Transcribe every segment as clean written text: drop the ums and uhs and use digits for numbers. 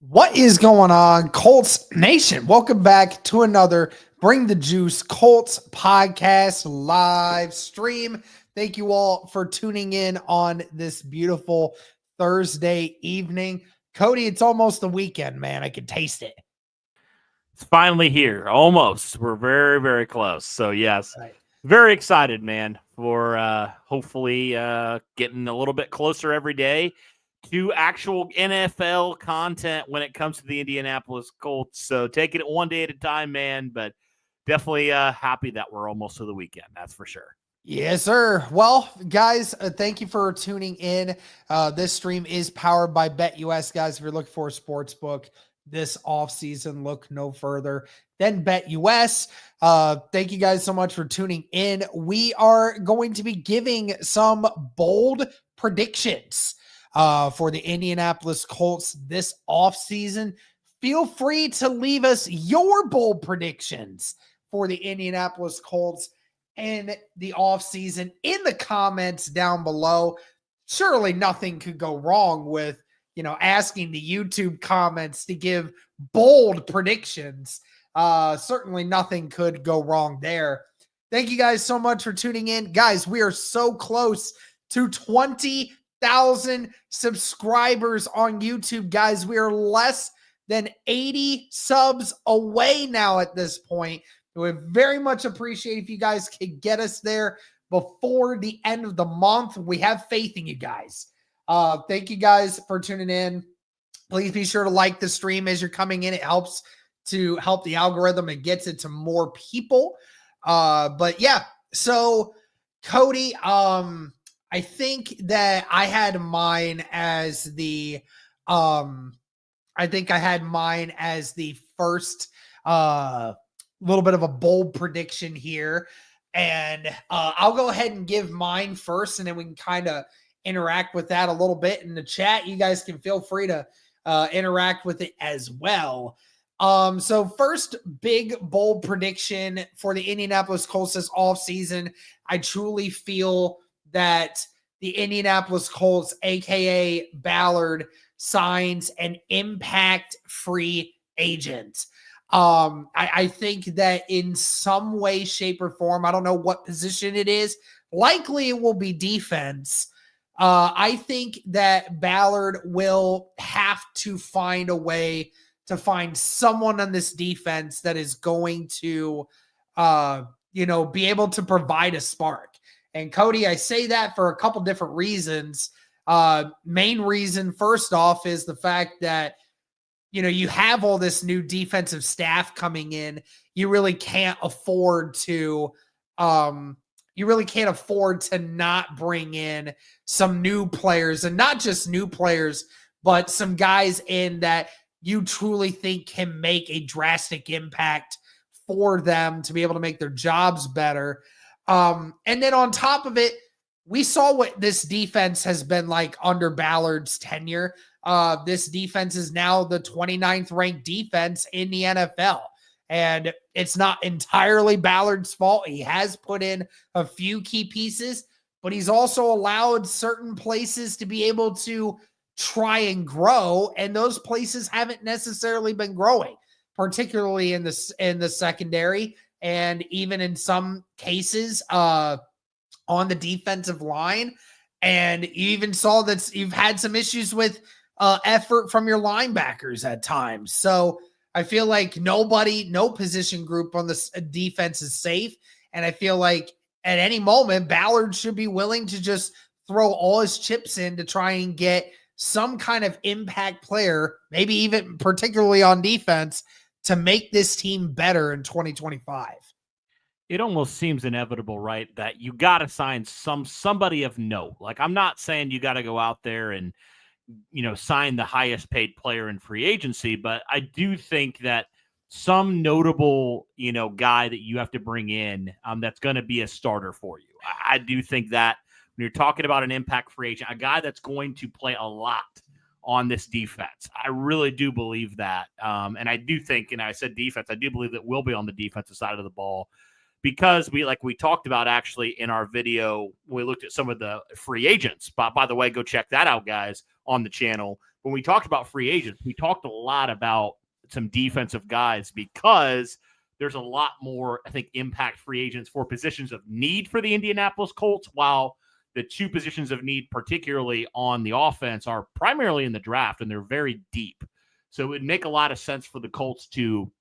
What is going on, Colts Nation? Welcome back to another Bring the Juice Colts podcast live stream. Thank you all for tuning in on this beautiful Thursday evening. Cody, it's almost the weekend, man. I can taste it. It's finally here. Almost. We're very, very close. So, yes, Right. very excited, man, for hopefully getting a little bit closer every day to actual NFL content when it comes to the Indianapolis Colts. So, taking it one day at a time, man, but definitely happy that we're almost to the weekend. That's for sure. Yes, sir. Well, guys, thank you for tuning in. This stream is powered by BetUS, guys. If you're looking for a sports book this offseason, look no further than BetUS. Thank you guys so much for tuning in. We are going to be giving some bold predictions for the Indianapolis Colts this offseason. Feel free to leave us your bold predictions for the Indianapolis Colts in the offseason in the comments down below. Surely nothing could go wrong with, asking the YouTube comments to give bold predictions. Certainly nothing could go wrong there. Thank you guys so much for tuning in. Guys, we are so close to 20,000 subscribers on YouTube. Guys, we are less than 80 subs away now at this point. We would very much appreciate if you guys could get us there before the end of the month. We have faith in you guys. Thank you guys for tuning in. Please be sure to like the stream as you're coming in. It helps to help the algorithm and gets it to more people. But yeah, so Cody, I think that I had mine as the first little bit of a bold prediction here. And I'll go ahead and give mine first, and then we can kind of interact with that a little bit in the chat. You guys can feel free to interact with it as well. So first big bold prediction for the Indianapolis Colts this offseason. I truly feel that the Indianapolis Colts, aka Ballard, signs an impact-free agent. I think that in some way, shape, or form, I don't know what position it is. Likely it will be defense. I think that Ballard will have to find a way to find someone on this defense that is going to, be able to provide a spark. And Cody, I say that for a couple different reasons. Main reason, first off, is the fact that you have all this new defensive staff coming in. You really can't afford to not bring in some new players, and not just new players, but some guys in that you truly think can make a drastic impact for them to be able to make their jobs better. And then on top of it, we saw what this defense has been like under Ballard's tenure. This defense is now the 29th ranked defense in the NFL. And it's not entirely Ballard's fault. He has put in a few key pieces, but he's also allowed certain places to be able to try and grow. And those places haven't necessarily been growing, particularly in the secondary, and even in some cases on the defensive line. And you even saw that you've had some issues with effort from your linebackers at times. So I feel like no position group on this defense is safe. And I feel like at any moment, Ballard should be willing to just throw all his chips in to try and get some kind of impact player, maybe even particularly on defense, to make this team better in 2025. It almost seems inevitable, right, that you got to sign somebody of note. Like, I'm not saying you got to go out there and sign the highest paid player in free agency, but I do think that some notable, guy that you have to bring in that's going to be a starter for you. I do think that when you're talking about an impact free agent, a guy that's going to play a lot on this defense, I really do believe that. And I do think, and I said defense, I do believe that will be on the defensive side of the ball, because we talked about actually in our video, we looked at some of the free agents. By the way, go check that out, guys, on the channel. When we talked about free agents, we talked a lot about some defensive guys because there's a lot more, I think, impact free agents for positions of need for the Indianapolis Colts, while the two positions of need, particularly on the offense, are primarily in the draft, and they're very deep. So it would make a lot of sense for the Colts to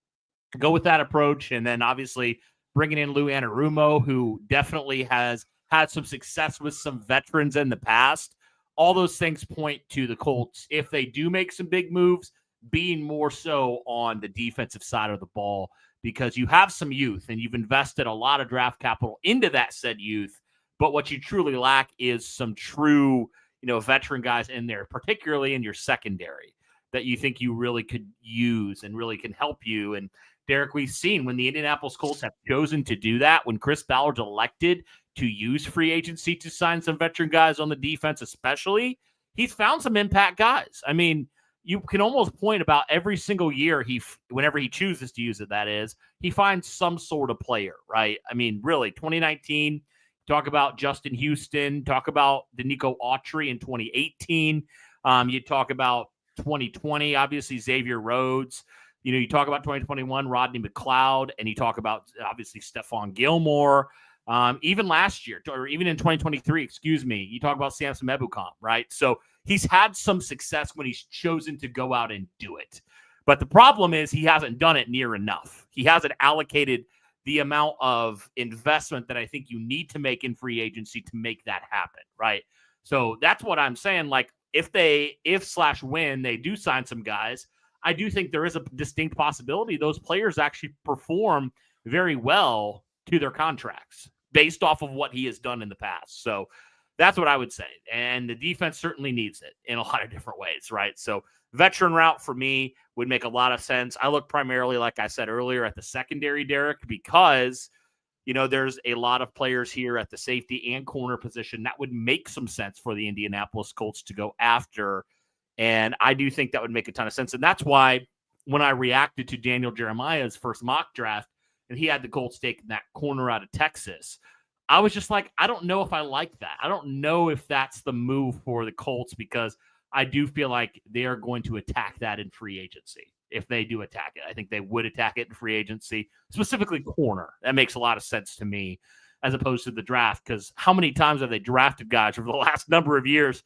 go with that approach. And then obviously bringing in Lou Anarumo, who definitely has had some success with some veterans in the past. All those things point to the Colts, if they do make some big moves, being more so on the defensive side of the ball, because you have some youth and you've invested a lot of draft capital into that said youth. But what you truly lack is some true, veteran guys in there, particularly in your secondary, that you think you really could use and really can help you. And Derek, we've seen when the Indianapolis Colts have chosen to do that, when Chris Ballard's elected to use free agency to sign some veteran guys on the defense, especially, he's found some impact guys. I mean, you can almost point about every single year whenever he chooses to use it, that is, he finds some sort of player, right? I mean, really, 2019, talk about Justin Houston, talk about Danico Autry in 2018. You talk about 2020, obviously Xavier Rhodes. You talk about 2021, Rodney McLeod, and you talk about obviously Stephon Gilmore. Even last year, or even in 2023, you talk about Samson Ebukam, right? So he's had some success when he's chosen to go out and do it. But the problem is he hasn't done it near enough. He hasn't allocated the amount of investment that I think you need to make in free agency to make that happen, right? So that's what I'm saying. Like, when they do sign some guys, I do think there is a distinct possibility those players actually perform very well to their contracts based off of what he has done in the past. So that's what I would say. And the defense certainly needs it in a lot of different ways, right? So veteran route for me would make a lot of sense. I look primarily, like I said earlier, at the secondary, Derek, because there's a lot of players here at the safety and corner position that would make some sense for the Indianapolis Colts to go after. And I do think that would make a ton of sense. And that's why when I reacted to Daniel Jeremiah's first mock draft and he had the Colts taking that corner out of Texas, I was just like, I don't know if I like that. I don't know if that's the move for the Colts, because I do feel like they are going to attack that in free agency. If they do attack it, I think they would attack it in free agency, specifically corner. That makes a lot of sense to me, as opposed to the draft, because how many times have they drafted guys over the last number of years,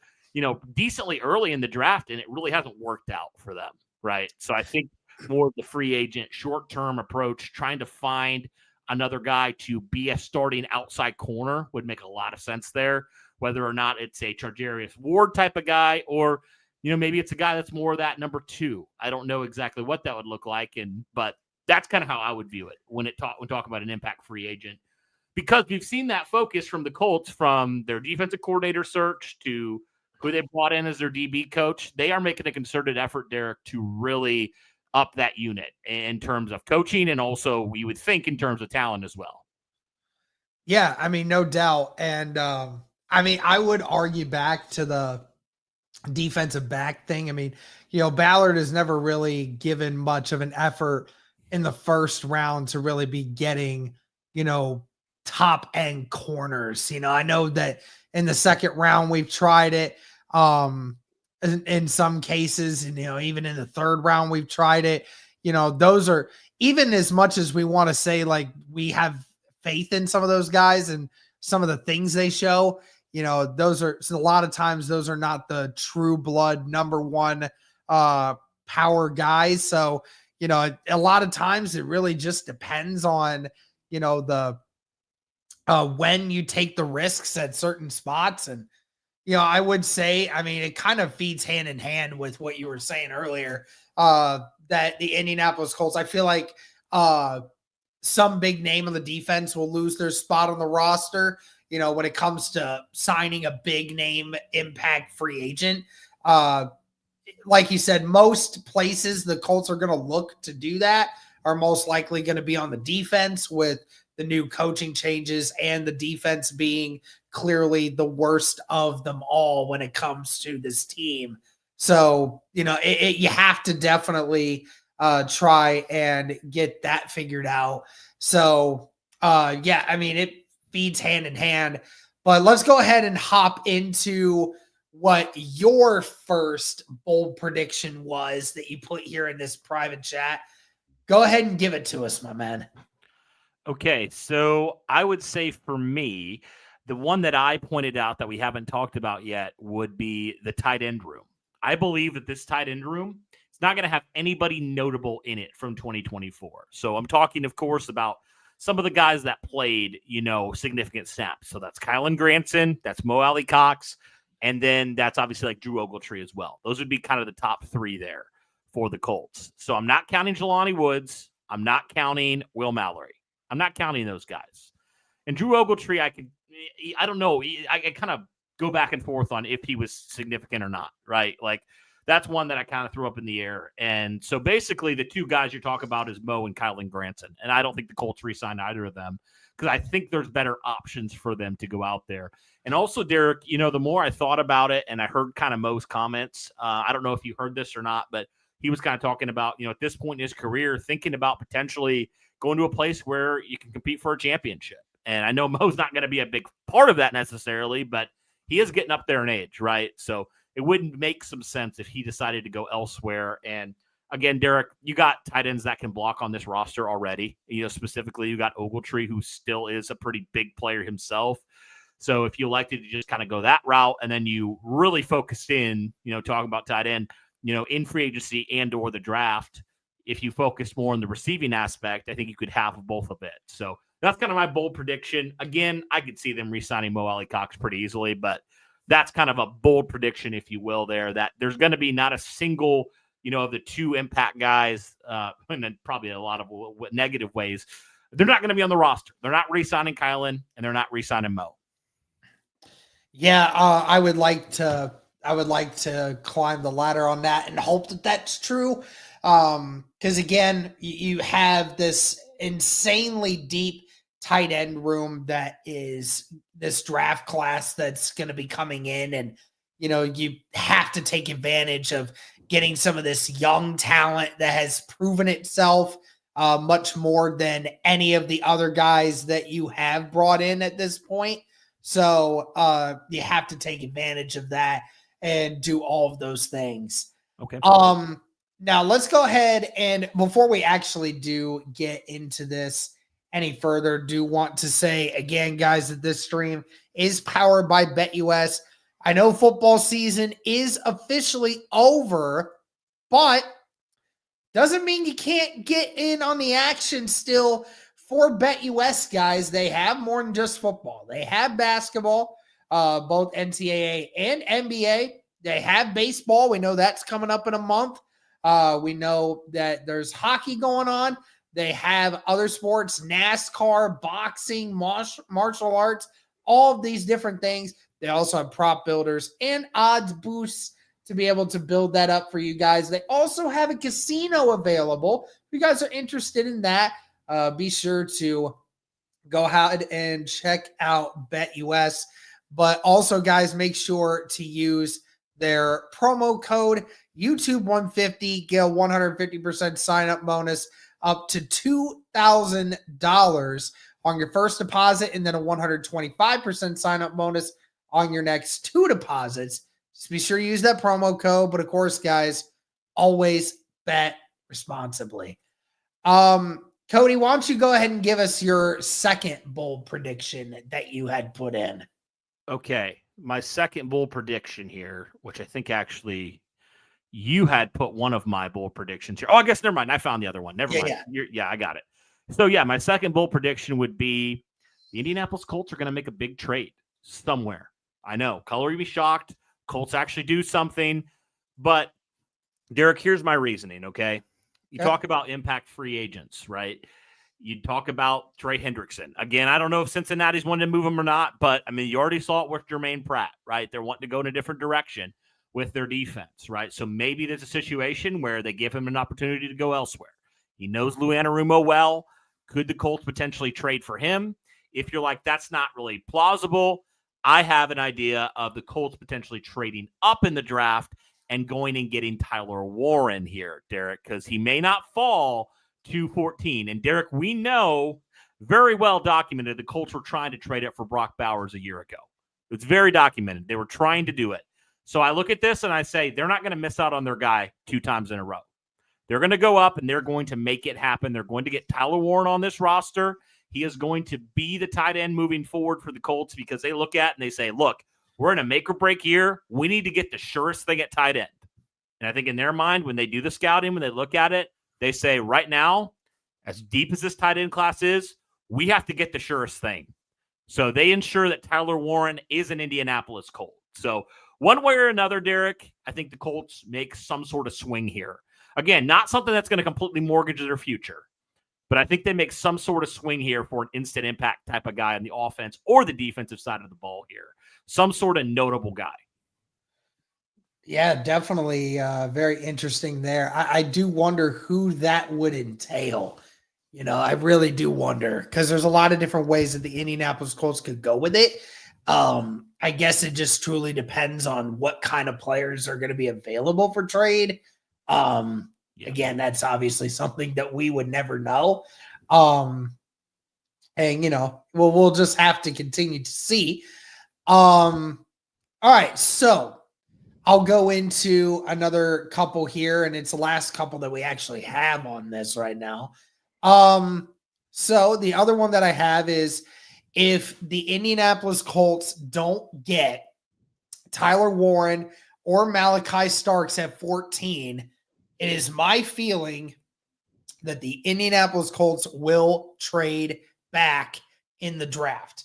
decently early in the draft, and it really hasn't worked out for them, right? So I think more of the free agent short-term approach, trying to find another guy to be a starting outside corner, would make a lot of sense there, whether or not it's a Chargarius Ward type of guy, or maybe it's a guy that's more of that number two. I don't know exactly what that would look like, but that's kind of how I would view it when talking about an impact free agent, because we've seen that focus from the Colts, from their defensive coordinator search to who they brought in as their DB coach. They are making a concerted effort, Derek, to really up that unit in terms of coaching, and also we would think in terms of talent as well. Yeah, I mean, no doubt. And I would argue back to the defensive back thing. I mean, Ballard has never really given much of an effort in the first round to really be getting, top end corners. I know that in the second round we've tried it in some cases, and even in the third round we've tried it. Those are, even as much as we want to say like we have faith in some of those guys and some of the things they show, those are, a lot of times those are not the true blood number one power guys. So, a lot of times it really just depends on, the when you take the risks at certain spots. And, I would say, I mean, it kind of feeds hand in hand with what you were saying earlier, that the Indianapolis Colts, I feel like some big name on the defense will lose their spot on the roster, when it comes to signing a big name impact free agent. Like you said, most places the Colts are going to look to do that are most likely going to be on the defense, with the new coaching changes and the defense being clearly the worst of them all when it comes to this team. So, you have to definitely try and get that figured out. So Yeah, I mean, it feeds hand in hand. But let's go ahead and hop into what your first bold prediction was that you put here in this private chat. Go ahead and give it to us, my man. Okay, so I would say for me, the one that I pointed out that we haven't talked about yet would be the tight end room. I believe that this tight end room is not going to have anybody notable in it from 2024. So I'm talking, of course, about some of the guys that played, significant snaps. So that's Kylan Granson, that's Mo Alley Cox, and then that's obviously like Drew Ogletree as well. Those would be kind of the top three there for the Colts. So I'm not counting Jelani Woods. I'm not counting Will Mallory. I'm not counting those guys. And Drew Ogletree, I don't know. I kind of go back and forth on if he was significant or not, right? Like, that's one that I kind of threw up in the air. And so basically the two guys you talk about is Mo and Kylan Granson. And I don't think the Colts re-sign either of them because I think there's better options for them to go out there. And also, Derek, the more I thought about it and I heard kind of Mo's comments, I don't know if you heard this or not, but he was kind of talking about, at this point in his career, thinking about potentially going to a place where you can compete for a championship. And I know Mo's not going to be a big part of that necessarily, but he is getting up there in age, right? So it wouldn't make some sense if he decided to go elsewhere. And again, Derek, you got tight ends that can block on this roster already. Specifically, you got Ogletree, who still is a pretty big player himself. So if you elected to just kind of go that route and then you really focused in, talking about tight end, in free agency and or the draft, if you focus more on the receiving aspect, I think you could have both of it. So that's kind of my bold prediction. Again, I could see them re-signing Mo Alley Cox pretty easily, but that's kind of a bold prediction, if you will, there, that there's going to be not a single, of the two impact guys, and then probably a lot of negative ways. They're not going to be on the roster. They're not re-signing Kylan, and they're not re-signing Mo. Yeah, I would like to climb the ladder on that and hope that that's true. Because again, you have this insanely deep tight end room that is this draft class that's going to be coming in, and you have to take advantage of getting some of this young talent that has proven itself much more than any of the other guys that you have brought in at this point. So you have to take advantage of that and do all of those things. Okay. Now let's go ahead and before we actually do get into this any further, do want to say again, guys, that this stream is powered by BetUS. I know football season is officially over, but doesn't mean you can't get in on the action still for BetUS, guys. They have more than just football. They have basketball, both NCAA and NBA. They have baseball. We know that's coming up in a month. We know that there's hockey going on. They have other sports, NASCAR, boxing, martial arts, all of these different things. They also have prop builders and odds boosts to be able to build that up for you guys. They also have a casino available. If you guys are interested in that, be sure to go ahead and check out BetUS. But also, guys, make sure to use their promo code YouTube150, get a 150% sign-up bonus up to $2,000 on your first deposit, and then a 125% sign-up bonus on your next two deposits. Just be sure to use that promo code. But of course, guys, always bet responsibly. Cody, why don't you go ahead and give us your second bold prediction that you had put in? Okay. My second bold prediction here, which I think actually you had put one of my bold predictions here. Oh, I guess never mind. I found the other one. Never mind. Yeah, I got it. So yeah, my second bold prediction would be the Indianapolis Colts are going to make a big trade somewhere. I know. Color would be shocked. Colts actually do something. But Derek, here's my reasoning, okay? You talk about impact free agents, right? You talk about Trey Hendrickson. Again, I don't know if Cincinnati's wanting to move him or not, but I mean, you already saw it with Jermaine Pratt, right? They're wanting to go in a different direction with their defense, right? So maybe there's a situation where they give him an opportunity to go elsewhere. He knows Lou Anarumo well. Could the Colts potentially trade for him? If you're like, that's not really plausible, I have an idea of the Colts potentially trading up in the draft and going and getting Tyler Warren here, Derek, because he may not fall to 14. And Derek, we know very well documented. The Colts were trying to trade it for Brock Bowers a year ago. It's very documented. They were trying to do it. So I look at this and I say they're not going to miss out on their guy 2 times in a row. They're going to go up and they're going to make it happen. They're going to get Tyler Warren on this roster. He is going to be the tight end moving forward for the Colts because they look at and they say, look, we're in a make or break year. We need to get the surest thing at tight end. And I think in their mind, when they do the scouting, when they look at it, they say right now, as deep as this tight end class is, we have to get the surest thing. So they ensure that Tyler Warren is an Indianapolis Colt. So one way or another, Derek, I think the Colts make some sort of swing here. Again, not something that's going to completely mortgage their future, but I think they make some sort of swing here for an instant impact type of guy on the offense or the defensive side of the ball here. Some sort of notable guy. Yeah, definitely very interesting there. I do wonder who that would entail. I really do wonder because there's a lot of different ways that the Indianapolis Colts could go with it. I guess it just truly depends on what kind of players are going to be available for trade. Again, that's obviously something that we would never know. And we'll just have to continue to see. All right, so I'll go into another couple here, and it's the last couple that we actually have on this right now. So the other one that I have is if the Indianapolis Colts don't get Tyler Warren or Malachi Starks at 14, it is my feeling that the Indianapolis Colts will trade back in the draft.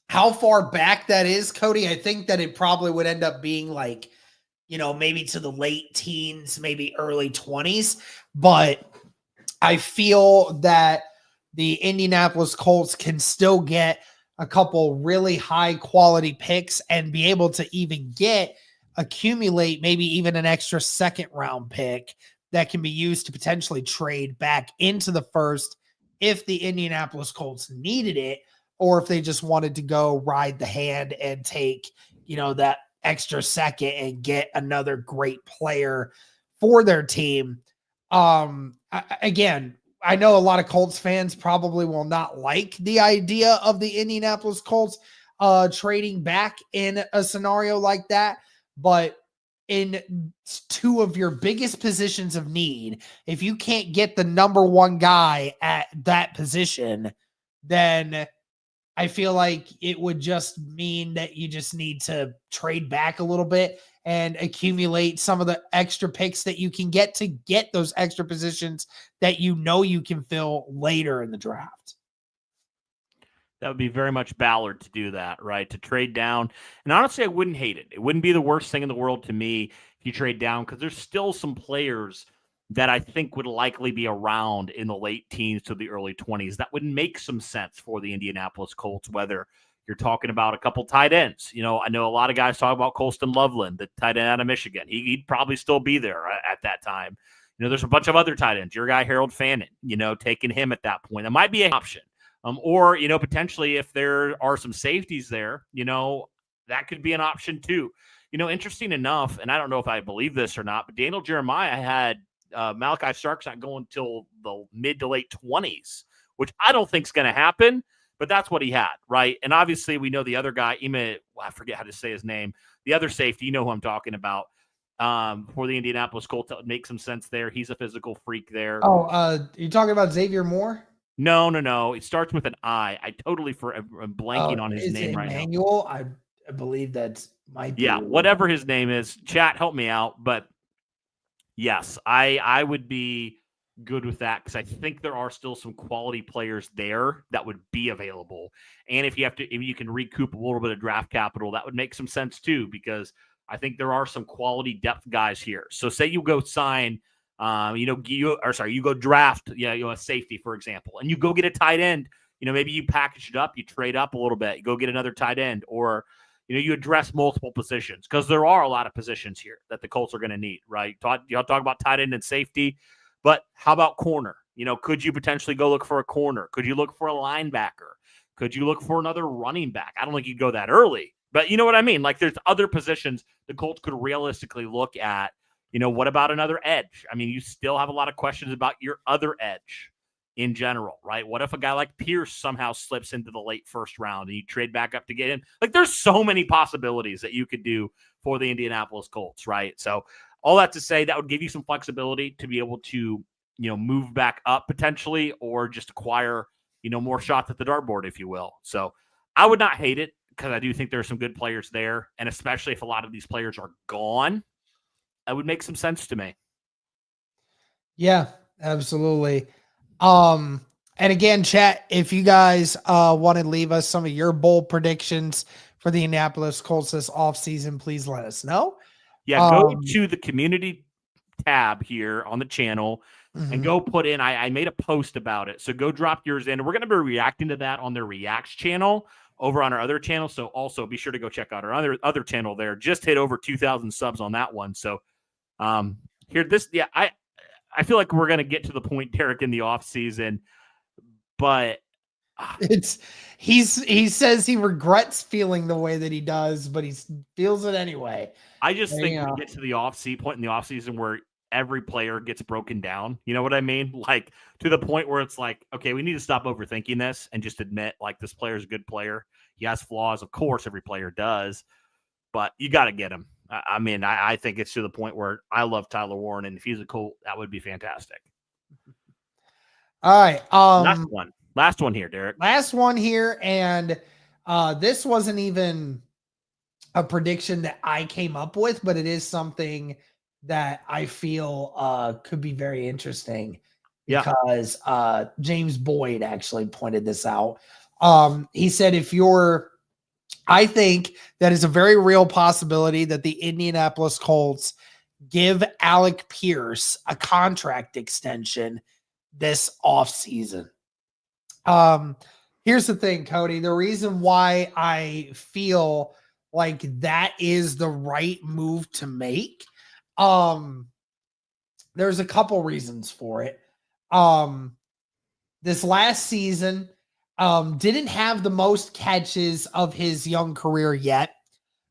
How far back that is, Cody, I think that it probably would end up being like, maybe to the late teens, maybe early 20s. But I feel that the Indianapolis Colts can still get a couple really high quality picks and be able to even accumulate maybe even an extra second round pick that can be used to potentially trade back into the first if the Indianapolis Colts needed it, or if they just wanted to go ride the hand and take, that extra second and get another great player for their team. Again, I know a lot of Colts fans probably will not like the idea of the Indianapolis Colts trading back in a scenario like that, but in 2 of your biggest positions of need, if you can't get the number 1 guy at that position, then I feel like it would just mean that you just need to trade back a little bit and accumulate some of the extra picks that you can get to get those extra positions that you can fill later in the draft. That would be very much Ballard to do that, right? To trade down. And honestly, I wouldn't hate it. It wouldn't be the worst thing in the world to me if you trade down because there's still some players that I think would likely be around in the late teens to the early 20s. That would make some sense for the Indianapolis Colts, whether you're talking about a couple tight ends. I know a lot of guys talk about Colston Loveland, the tight end out of Michigan. He'd probably still be there at that time. There's a bunch of other tight ends. Your guy, Harold Fannin, taking him at that point. That might be an option. Or, potentially if there are some safeties there, that could be an option too. Interesting enough, and I don't know if I believe this or not, but Daniel Jeremiah had Malachi Starks not going until the mid to late 20s, which I don't think is going to happen, but that's what he had, right? And obviously we know the other guy, I forget how to say his name, the other safety, who I'm talking about, for the Indianapolis Colts. That would make some sense there. He's a physical freak there. You talking about Xavier Moore? No. It starts with an I. I totally I'm blanking on his name right now. Emmanuel? I believe that might be. Yeah, whatever his name is. Chat, help me out. But yes, I would be good with that because I think there are still some quality players there that would be available. And if you can recoup a little bit of draft capital, that would make some sense too, because I think there are some quality depth guys here. So say you go sign, you go draft, a safety, for example, and you go get a tight end. Maybe you package it up, you trade up a little bit, you go get another tight end, or you address multiple positions because there are a lot of positions here that the Colts are going to need, right? Y'all talk about tight end and safety, but how about corner? Could you potentially go look for a corner? Could you look for a linebacker? Could you look for another running back? I don't think you'd go that early, but you know what I mean? Like there's other positions the Colts could realistically look at. What about another edge? I mean, you still have a lot of questions about your other edge. in general, right? What if a guy like Pierce somehow slips into the late first round and you trade back up to get him? Like, there's so many possibilities that you could do for the Indianapolis Colts, right? So all that to say, that would give you some flexibility to be able to, move back up potentially, or just acquire, more shots at the dartboard, if you will. So I would not hate it, because I do think there are some good players there. And especially if a lot of these players are gone, that would make some sense to me. Yeah, absolutely. And again, chat, if you guys want to leave us some of your bold predictions for the Indianapolis Colts this offseason, please let us know. Yeah, go to the community tab here on the channel and go put in, I made a post about it. So go drop yours in. We're going to be reacting to that on their Reacts channel over on our other channel. So also be sure to go check out our other channel there. Just hit over 2,000 subs on that one. So I feel like we're going to get to the point, Derek, in the off season, but he says he regrets feeling the way that he does, but he feels it anyway. I just think we get to the point in the off season where every player gets broken down. You know what I mean? Like, to the point where it's like, okay, we need to stop overthinking this and just admit, like, this player is a good player. He has flaws. Of course, every player does, but you got to get him. I mean, I think it's to the point where I love Tyler Warren, and if he's a Colt, that would be fantastic. All right. Last one here, Derek. Last one here, and this wasn't even a prediction that I came up with, but it is something that I feel could be very interesting, because James Boyd actually pointed this out. He said, I think that is a very real possibility that the Indianapolis Colts give Alec Pierce a contract extension this offseason. Here's the thing, Cody. The reason why I feel like that is the right move to make, there's a couple reasons for it. This last season, didn't have the most catches of his young career yet,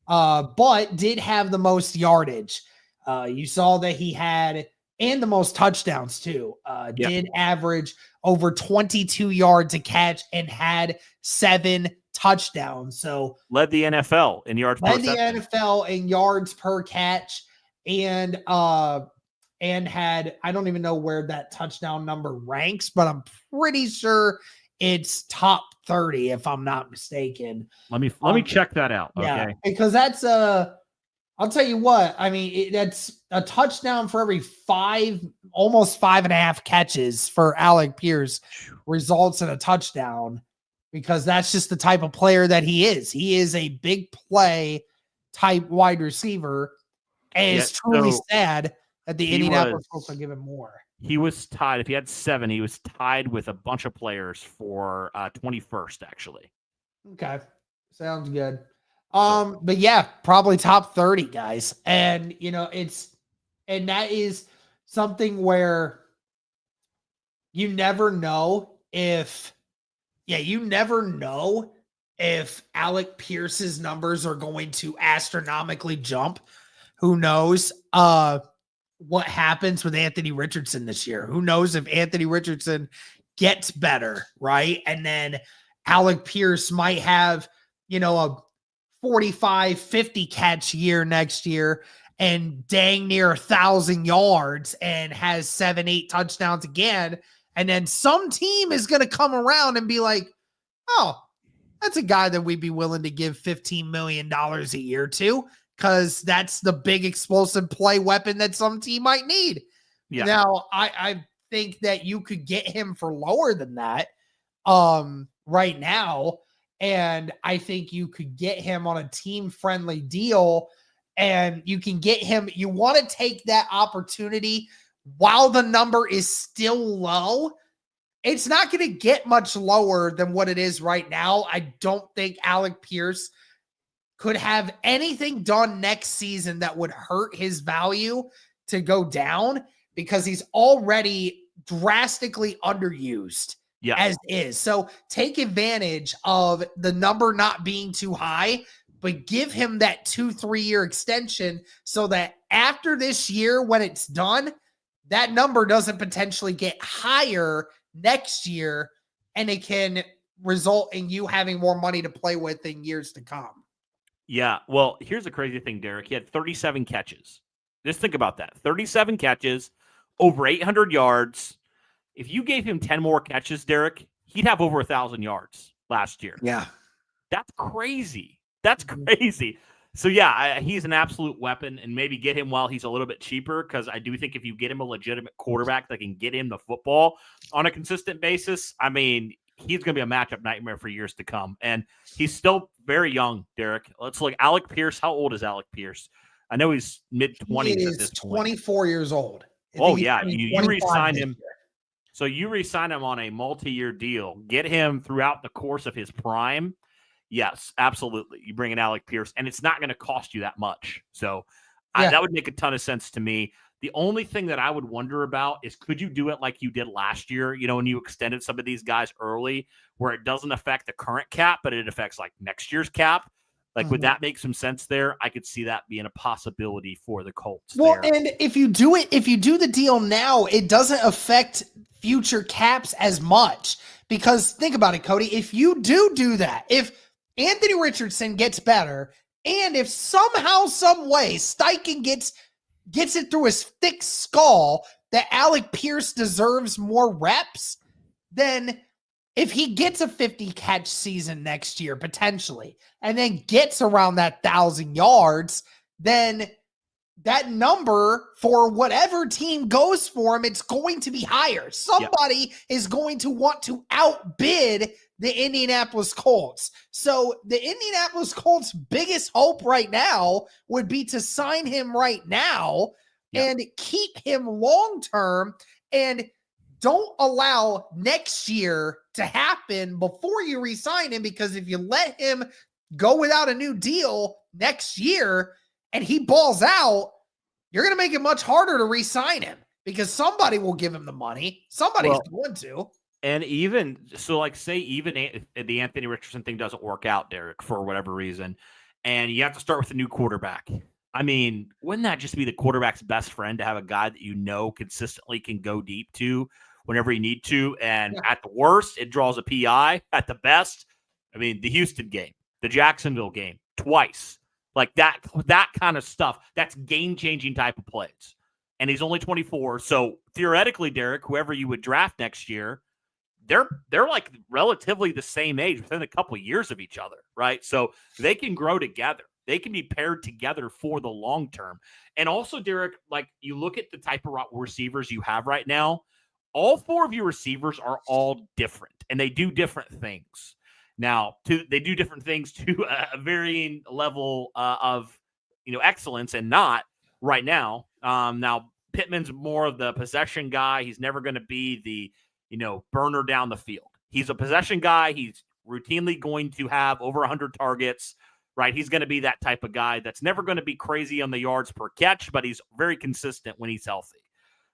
but did have the most yardage. You saw that he had, and the most touchdowns too. Did average over 22 yards a catch and had 7 touchdowns. So led the NFL in yards per catch. Led the NFL in yards per catch, and had, I don't even know where that touchdown number ranks, but I'm pretty sure it's top 30 if I'm not mistaken. Let me check that out. Yeah, okay, because that's I'll tell you what, I mean, that's a touchdown for every almost 5.5 catches for Alec Pierce results in a touchdown, because that's just the type of player that he is. He is a big play type wide receiver, and it's truly sad that the Indianapolis Colts will give him more. He was tied. If he had 7, he was tied with a bunch of players for 21st, actually. Okay, sounds good. But yeah, probably top 30 guys. And that is something where you never know if Alec Pierce's numbers are going to astronomically jump. Who knows what happens with Anthony Richardson this year? Who knows if Anthony Richardson gets better, right? And then Alec Pierce might have, a 45, 50 catch year next year and dang near 1,000 yards and has 7, 8 touchdowns again. And then some team is going to come around and be like, oh, that's a guy that we'd be willing to give $15 million a year to, because that's the big explosive play weapon that some team might need. Yeah. Now, I think that you could get him for lower than that right now. And I think you could get him on a team-friendly deal, and you can get him. You want to take that opportunity while the number is still low. It's not going to get much lower than what it is right now. I don't think Alec Pierce could have anything done next season that would hurt his value to go down, because he's already drastically underused. As is. So take advantage of the number not being too high, but give him that 2-3 year extension, so that after this year, when it's done, that number doesn't potentially get higher next year, and it can result in you having more money to play with in years to come. Yeah. Well, here's the crazy thing, Derek. He had 37 catches. Just think about that. 37 catches, over 800 yards. If you gave him 10 more catches, Derek, he'd have over 1,000 yards last year. Yeah. That's crazy. That's crazy. So, yeah, he's an absolute weapon, and maybe get him while he's a little bit cheaper, because I do think if you get him a legitimate quarterback that can get him the football on a consistent basis, I mean, he's going to be a matchup nightmare for years to come. And he's still very young, Derek. Let's look. Alec Pierce. How old is Alec Pierce? I know he's mid-20s at this point. 24 years old. Oh, yeah. You re-signed him. So you re-sign him on a multi-year deal. Get him throughout the course of his prime. Yes, absolutely. You bring in Alec Pierce, and it's not going to cost you that much. So that would make a ton of sense to me. The only thing that I would wonder about is, could you do it like you did last year, when you extended some of these guys early, where it doesn't affect the current cap, but it affects like next year's cap? Like, would that make some sense there? I could see that being a possibility for the Colts. Well, and if you do the deal now, it doesn't affect future caps as much, because think about it, Cody. If you do that, if Anthony Richardson gets better, and if somehow, some way, Steichen gets it through his thick skull that Alec Pierce deserves more reps, then if he gets a 50 catch season next year, potentially, and then gets around that 1,000 yards, then that number for whatever team goes for him, it's going to be higher. Somebody is going to want to outbid the Indianapolis Colts. So the Indianapolis Colts' biggest hope right now would be to sign him right now and keep him long-term, and don't allow next year to happen before you re-sign him, because if you let him go without a new deal next year and he balls out, you're going to make it much harder to re-sign him, because somebody will give him the money. Somebody's going to. And even so, like, say even the Anthony Richardson thing doesn't work out, Derek, for whatever reason, and you have to start with a new quarterback. I mean, wouldn't that just be the quarterback's best friend to have a guy that consistently can go deep to whenever you need to? And at the worst, it draws a PI. At the best, I mean, the Houston game, the Jacksonville game, twice. Like that kind of stuff. That's game-changing type of plays. And he's only 24. So theoretically, Derek, whoever you would draft next year, they're like relatively the same age, within a couple of years of each other, right? So they can grow together. They can be paired together for the long term. And also, Derek, like, you look at the type of receivers you have right now, all four of your receivers are all different, and they do different things. Now, they do different things to a varying level of excellence, and not right now. Now, Pittman's more of the possession guy. He's never going to be the burner down the field. He's a possession guy. He's routinely going to have over 100 targets, right? He's going to be that type of guy that's never going to be crazy on the yards per catch, but he's very consistent when he's healthy,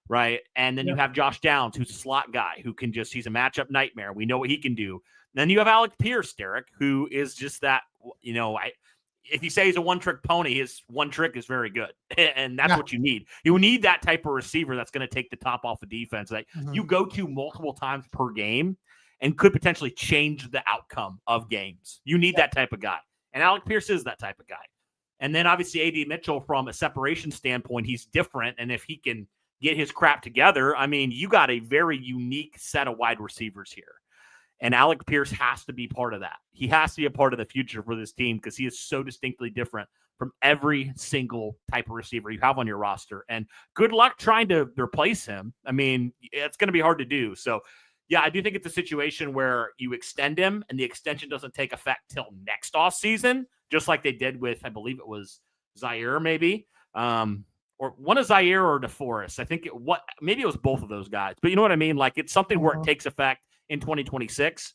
right? And then you have Josh Downs, who's a slot guy who can he's a matchup nightmare. We know what he can do. Then you have Alec Pierce, Derek, who is just that, if you say he's a one-trick pony, his one trick is very good. And that's what you need. You need that type of receiver that's going to take the top off the defense that you go to multiple times per game and could potentially change the outcome of games. You need that type of guy. And Alec Pierce is that type of guy. And then obviously A.D. Mitchell, from a separation standpoint, he's different. And if he can get his crap together, I mean, you got a very unique set of wide receivers here. And Alec Pierce has to be part of that. He has to be a part of the future for this team, because he is so distinctly different from every single type of receiver you have on your roster. And good luck trying to replace him. I mean, it's going to be hard to do. So, yeah, I do think it's a situation where you extend him, and the extension doesn't take effect till next offseason, just like they did with, I believe it was Zaire, maybe. Or one of Zaire or DeForest. I think maybe it was both of those guys. But you know what I mean? Like, it's something where it takes effect in 2026,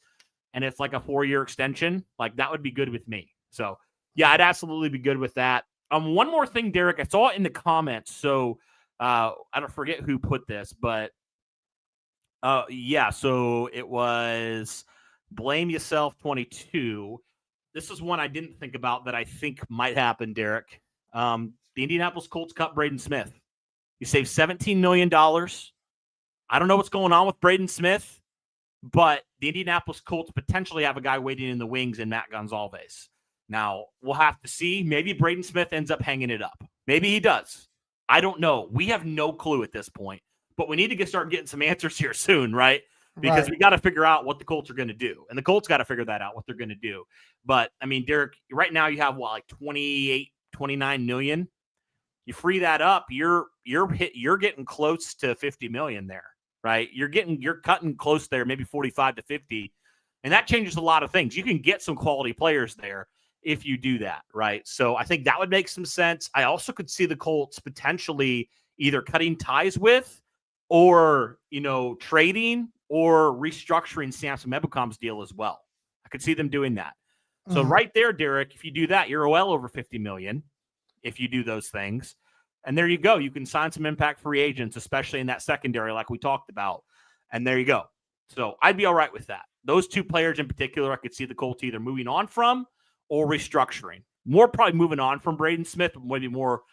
and it's like a 4-year extension. Like, that would be good with me. So, yeah, I'd absolutely be good with that. One more thing, Derek, I saw it in the comments. So, I don't forget who put this, but so it was Blame Yourself 22. This is one I didn't think about that I think might happen, Derek. The Indianapolis Colts cut Braden Smith. He saved $17 million. I don't know what's going on with Braden Smith. but the Indianapolis Colts potentially have a guy waiting in the wings in Matt Gonzalez. Now, we'll have to see. Maybe Braden Smith ends up hanging it up. Maybe he does. I don't know. We have no clue at this point, but we need to start getting some answers here soon, right? Because we got to figure out what the Colts are going to do. And the Colts got to figure that out, what they're going to do. But, I mean, Derek, right now you have, like 28, 29 million. You free that up, you're getting close to 50 million there, right? You're cutting close there, maybe 45 to 50. And that changes a lot of things. You can get some quality players there if you do that, right? So I think that would make some sense. I also could see the Colts potentially either cutting ties with or, trading or restructuring Samson Ebukham's deal as well. I could see them doing that. So right there, Derek, if you do that, you're well over 50 million if you do those things. And there you go. You can sign some impact free agents, especially in that secondary like we talked about. And there you go. So I'd be all right with that. Those two players in particular, I could see the Colts either moving on from or restructuring. More probably moving on from Braden Smith, maybe more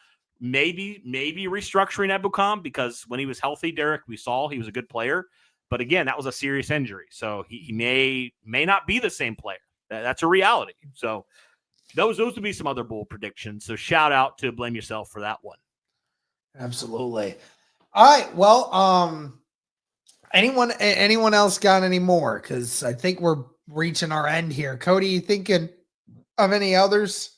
maybe restructuring Ebukham, because when he was healthy, Derek, we saw he was a good player. But again, that was a serious injury. So he may not be the same player. That's a reality. So those would be some other bold predictions. So shout out to Blame Yourself for that one. Absolutely. All right. Well, anyone else got any more? Because I think we're reaching our end here. Cody, you thinking of any others?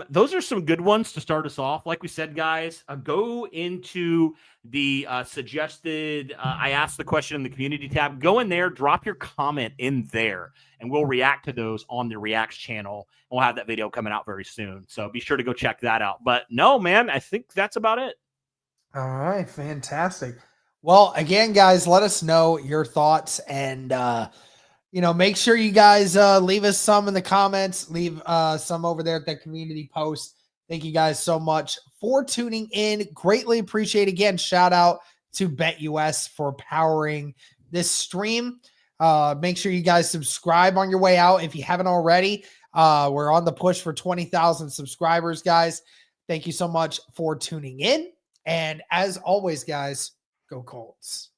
Those are some good ones to start us off. Like we said, guys, go into the suggested, I asked the question in the community tab. Go in there, drop your comment in there, and we'll react to those on the Reacts channel. We'll have that video coming out very soon. So be sure to go check that out. But no, man, I think that's about it. All right. Fantastic. Well, again, guys, let us know your thoughts and, make sure you guys leave us some in the comments. Leave some over there at that community post. Thank you guys so much for tuning in. Greatly appreciate it. Again, shout out to BetUS for powering this stream. Make sure you guys subscribe on your way out if you haven't already. We're on the push for 20,000 subscribers, guys. Thank you so much for tuning in. And as always, guys, go Colts.